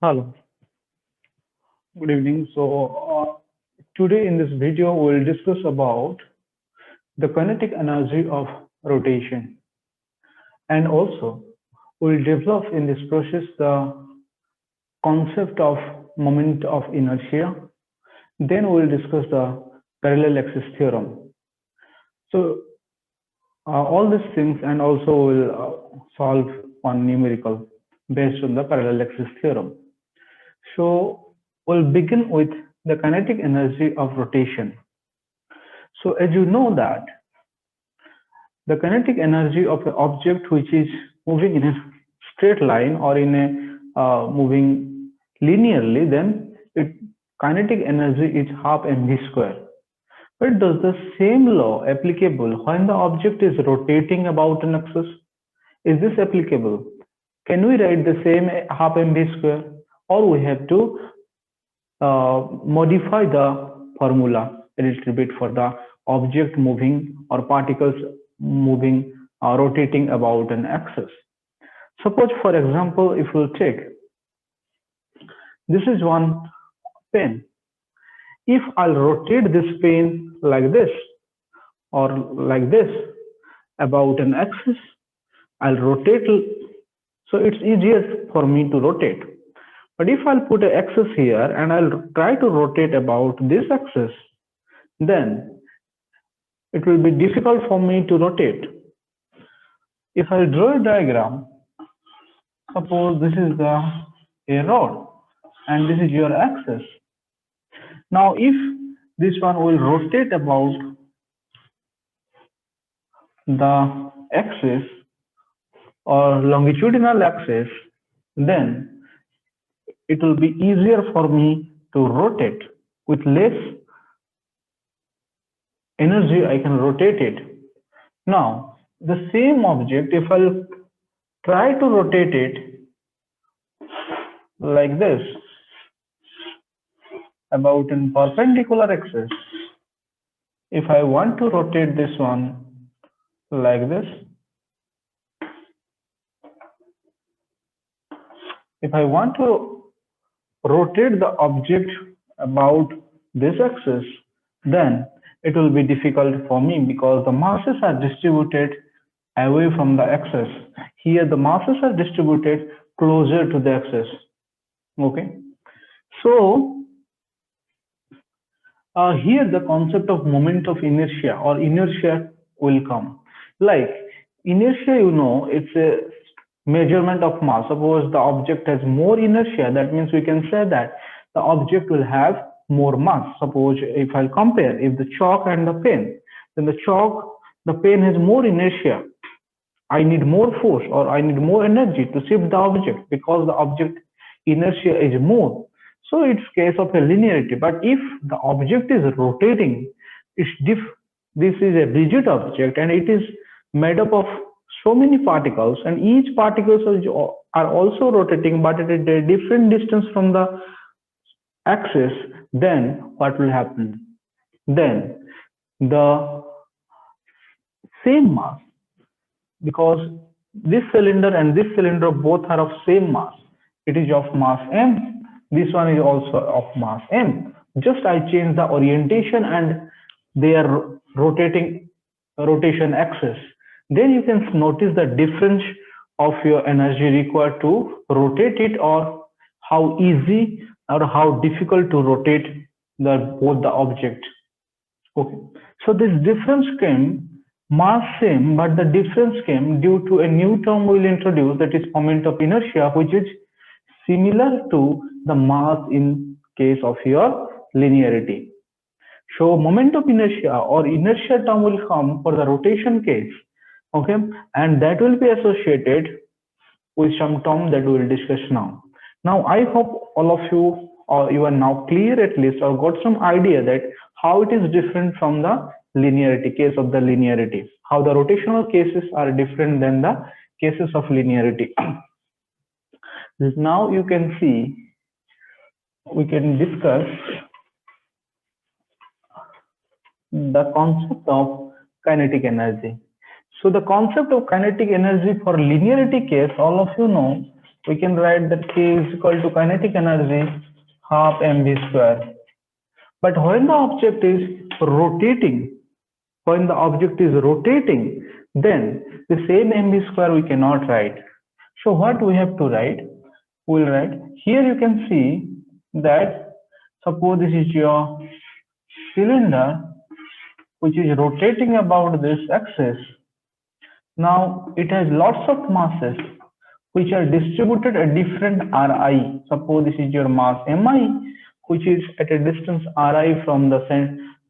Hello, good evening. Today in this video, we'll discuss about the kinetic energy of rotation, and also we'll develop in this process the concept of moment of inertia. Then we'll discuss the parallel axis theorem. All these things, and also we'll solve one numerical based on the parallel axis theorem. So we'll begin with the kinetic energy of rotation. So as you know that the kinetic energy of an object which is moving in a straight line or in a moving linearly, then its kinetic energy is half mv square. But does the same law applicable when the object is rotating about an axis? Is this applicable? Can we write the same half mv square, or we have to modify the formula a little bit for the object moving or particles moving or rotating about an axis? Suppose, for example, if we'll take this is one pen. If I'll rotate this pen like this or like this about an axis, I'll rotate, so it's easier for me to rotate. But if I'll put an axis here and I'll try to rotate about this axis, then it will be difficult for me to rotate. If I draw a diagram, suppose this is a rod and this is your axis. Now if this one will rotate about the axis or longitudinal axis, then it will be easier for me to rotate. With less energy I can rotate it. Now the same object, if I'll try to rotate it like this about a perpendicular axis, if I want to rotate this one like this, if I want to rotate the object about this axis, then it will be difficult for me because the masses are distributed away from the axis. Here the masses are distributed closer to the axis. Okay, so here the concept of moment of inertia or inertia will come. Like inertia, you know, it's a measurement of mass. Suppose the object has more inertia, that means we can say that the object will have more mass. Suppose if I'll compare, if the chalk and the pen, then the pen has more inertia. I need more force or I need more energy to shift the object because the object inertia is more. So it's case of a linearity. But if the object is rotating, this is a rigid object and it is made up of so many particles, and each particles are also rotating but at a different distance from the axis, then what will happen? Then the same mass, because this cylinder and this cylinder both are of same mass, it is of mass m, this one is also of mass m, just I change the orientation and they are rotation axis, then you can notice the difference of your energy required to rotate it, or how easy or how difficult to rotate both the object. Okay, so this difference came, mass same, but the difference came due to a new term we will introduce, that is moment of inertia, which is similar to the mass in case of your linearity. So moment of inertia or inertia term will come for the rotation case. Okay, and that will be associated with some term that we will discuss now. Now I hope all of you, or you are now clear at least, or got some idea that how it is different from the linearity case of the linearity, how the rotational cases are different than the cases of linearity. Now you can see, we can discuss the concept of kinetic energy. So the concept of kinetic energy for linearity case, all of you know we can write that K is equal to kinetic energy half mv square. But when the object is rotating, then the same mv square we cannot write. So what we have to write? We'll write here. You can see that suppose this is your cylinder which is rotating about this axis. Now it has lots of masses which are distributed at different Ri. Suppose this is your mass Mi, which is at a distance Ri from the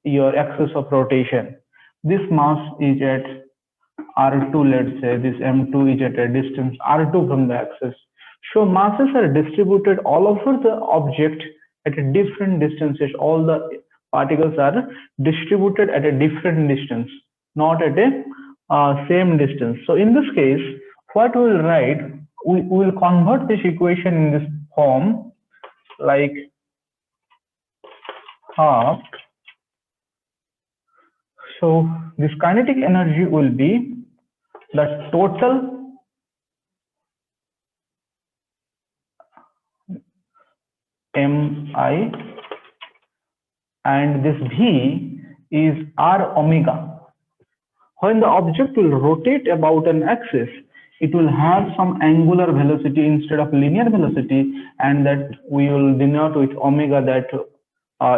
your axis of rotation. This mass is at R2, let's say this M2 is at a distance R2 from the axis. So masses are distributed all over the object at a different distances. All the particles are distributed at a different distance, not at a same distance. So in this case, what we will write, we will convert this equation in this form, like half. So this kinetic energy will be the total Mi, and this V is R omega. When the object will rotate about an axis, it will have some angular velocity instead of linear velocity, and that we will denote with omega, that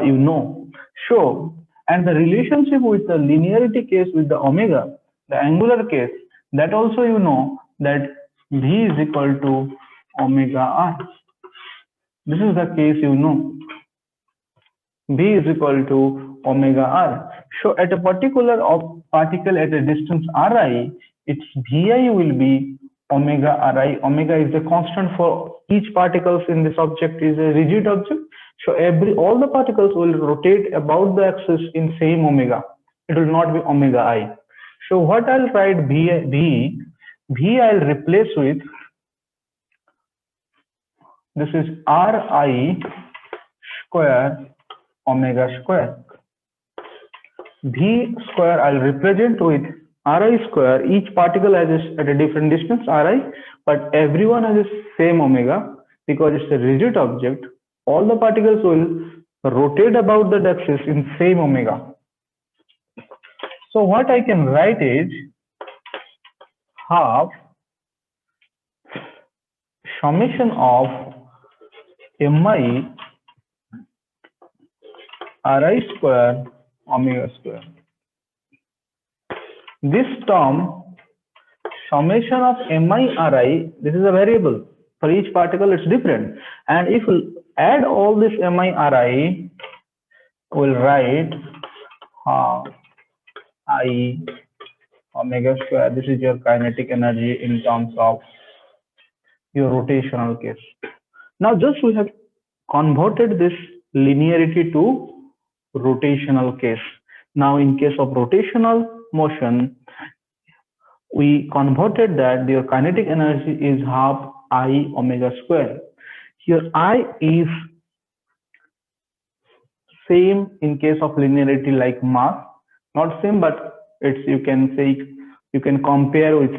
you know. So, and the relationship with the linearity case with the omega, the angular case, that also you know, that V is equal to omega R. This is the case you know. V is equal to omega R. So at a particular particle at a distance Ri, its Vi will be omega Ri. Omega is the constant for each particles in this object, is a rigid object. So all the particles will rotate about the axis in same omega. It will not be omega I. So what I'll write V I'll replace with, this is Ri square omega square. V square I'll represent with Ri square. Each particle has at a different distance Ri, but everyone has the same omega because it's a rigid object. All the particles will rotate about the axis in same omega. So what I can write is half summation of Mi Ri square omega square. This term summation of Mi Ri, this is a variable. For each particle it's different. And if we add all this Mi Ri, we'll write half I omega square. This is your kinetic energy in terms of your rotational case. Now just we have converted this linearity to rotational case. Now in case of rotational motion, we converted that your kinetic energy is half I omega square. Here I is same in case of linearity like mass, not same, but it's, you can say, you can compare with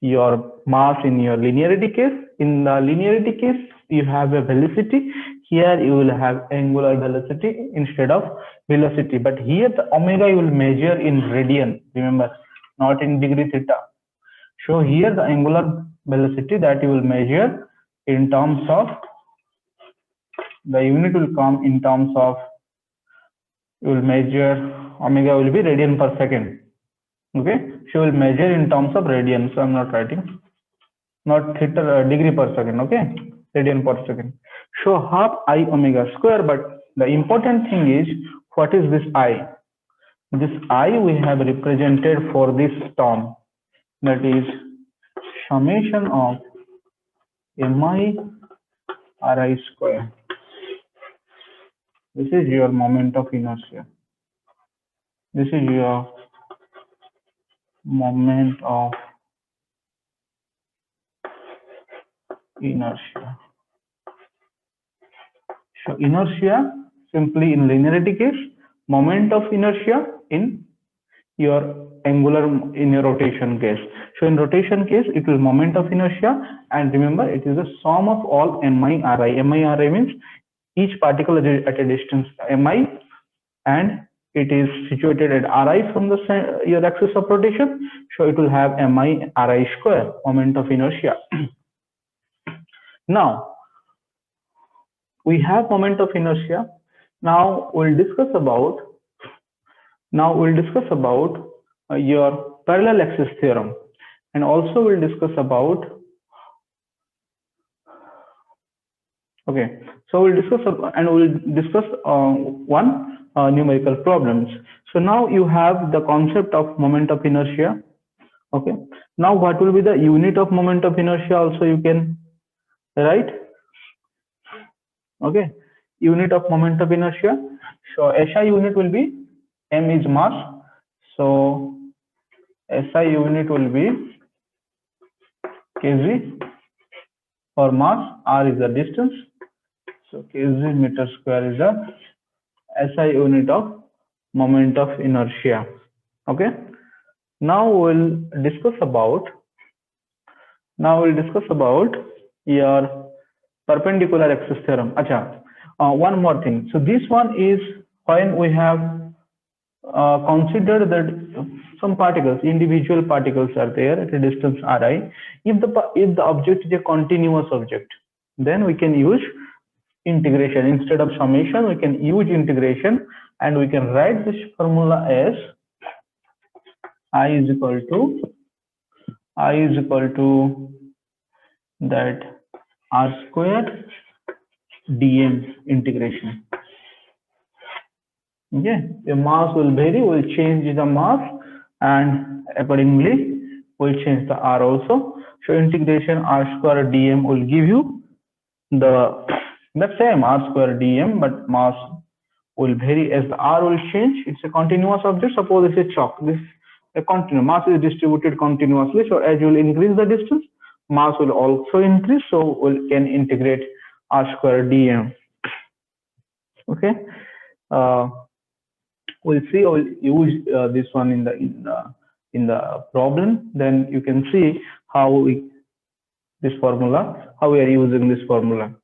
your mass in your linearity case. In the linearity case, you have a velocity. Here you will have angular velocity instead of velocity. But here the omega you will measure in radian, remember, not in degree theta. So here the angular velocity that you will measure in terms of, the unit will come in terms of, you will measure, omega will be radian per second. Okay, so you will measure in terms of radian. So I'm not writing, not theta, degree per second. Okay, radian per second. So half I omega square. But the important thing is, what is this I? This I we have represented for this term, that is summation of Mi Ri square. This is your moment of inertia. This is your moment of inertia. So inertia simply in linearity case, moment of inertia in your angular in a rotation case. So in rotation case, it will moment of inertia, and remember it is the sum of all mi/ri. Mi/ri means each particle at a distance mi, and it is situated at ri from the your axis of rotation. So it will have mi/ri square, moment of inertia. Now we have moment of inertia. Now we'll discuss about your parallel axis theorem, and also we'll discuss about one numerical problems. So now you have the concept of moment of inertia. Okay, now what will be the unit of moment of inertia also you can write. Okay, unit of moment of inertia. So SI unit will be, m is mass, so SI unit will be kg for mass, r is the distance, so kg meter square is the SI unit of moment of inertia. Okay, now we'll discuss about your perpendicular axis theorem. One more thing. So this one is when we have considered that some particles, individual particles are there at a distance ri. If the object is a continuous object, then we can use integration. Instead of summation, we can use integration, and we can write this formula as I is equal to that r square dm integration. Okay, the mass will vary, we'll change the mass, and accordingly we'll change the r also. So integration r square dm will give you the same r square dm, but mass will vary as the r will change. It's a continuous object. Suppose it's a chalk. This a continuous mass is distributed continuously. So as you will increase the distance, mass will also increase. So we can integrate r square dm. Okay. We'll see. We'll use this one in the problem. Then you can see how we are using this formula.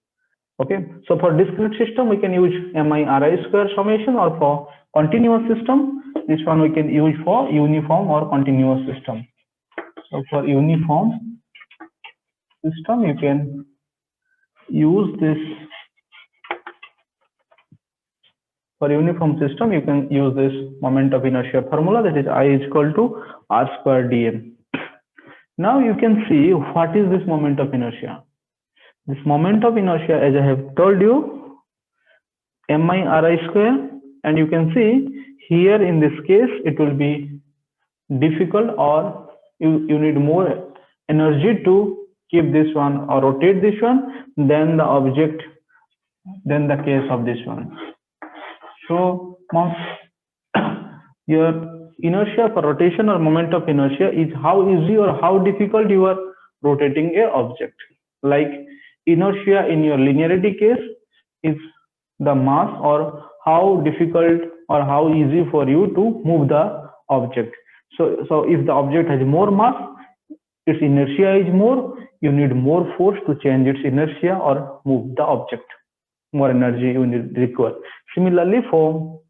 Okay, so for discrete system we can use mi/ri square summation, or for continuous system this one we can use for uniform or continuous system. So for uniform system you can use this. For uniform system you can use this moment of inertia formula, that is I is equal to r square dm. Now you can see what is this moment of inertia. This moment of inertia, as I have told you, mi/ri square, and you can see here in this case it will be difficult, or you need more energy to keep this one or rotate this one than the case of this one. So your inertia for rotation or moment of inertia is how easy or how difficult you are rotating a object. Like inertia in your linearity case is the mass, or how difficult or how easy for you to move the object. So if the object has more mass, its inertia is more, you need more force to change its inertia or move the object. More energy you need require. Similarly, for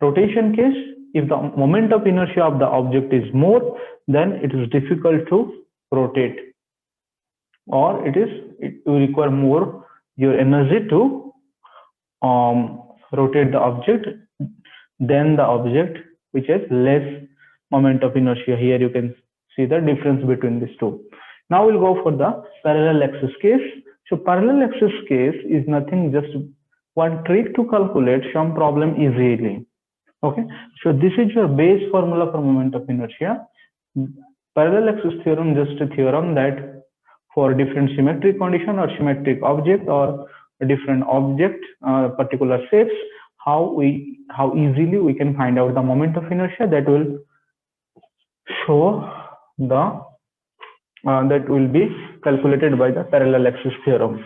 rotation case, if the moment of inertia of the object is more, then it is difficult to rotate, or it will require more your energy to rotate the object than the object which has less moment of inertia. Here you can see the difference between these two. Now we'll go for the parallel axis case. So parallel axis case is nothing, just one trick to calculate some problem easily. Okay, so this is your base formula for moment of inertia. Parallel axis theorem, just a theorem that for different symmetric condition or symmetric object or different object, particular shapes, how easily we can find out the moment of inertia. That will show that will be calculated by the parallel axis theorem.